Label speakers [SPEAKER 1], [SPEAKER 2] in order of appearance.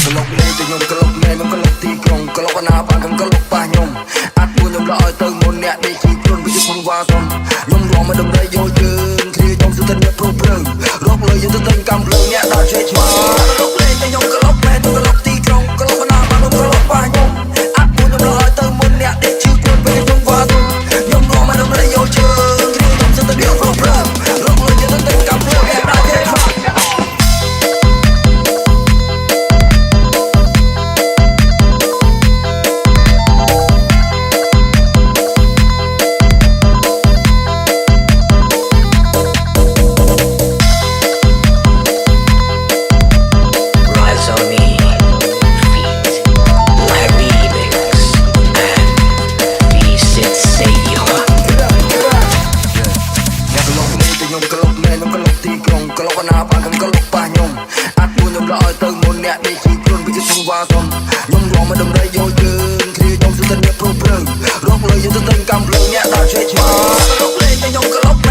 [SPEAKER 1] ក្លុកលេងទៅខ្ញុំក្លុកណែខ្ញុំក្លុកទីក្រុងក្លុកអាណាបានខ្ញុំក្លុកប៉ះខ្ញុំអាចពួនខ្ញុំរកឲ្យទៅមុនអ្នកនេះជីខ្លួនវាក្នុងវ៉ាសុំខ្ញុំរងមកដំណេយយកយើងគ្នាខ្ញុំស្ទើរតែប្រុសព្រឹងរកលើយើងទៅទិញកំភ្លើងអ្នកដល់ជ័យឆ្មាក្លុកលេងទៅខ្ញុំក្លុកណែខ្ញុំក្លុកទីក្រុងក្លុកអាណាបានខ្ញុំក្លុកប៉ះខ្ញុំអាចពួនខ្ញុំរកឲ្យទៅមុនអ្នកនេះជីខ្លួនវាក្នុងវ៉ាសុំខ្ញុំរងមកដំណេយយកយើងគ្នាខ្ញុំស្ទើរតែប្រុសព្រឹងរកលើយើងទៅទិញកំភ្លើងអ្នកដល់ជ័យឆ្មាក្លុកអាណាបានខ្ញុំក្លុកប៉ះខ្ញុំអាចពួនខ្ញុំរកឲ្យទៅមុនអ្នកនេះជីខ្លួនវាក្នុងវ៉ាសុំខ្ញុំរងមកដំណេយយកយើងគ្នាខ្ញុំស្ទើរតែប្រុសព្រឹងរកលើយើងទៅទិញកំភ្លើងអ្នកដល់ជ័យឆ្មាក្លុកលេងទៅខ្ញុំក្លុក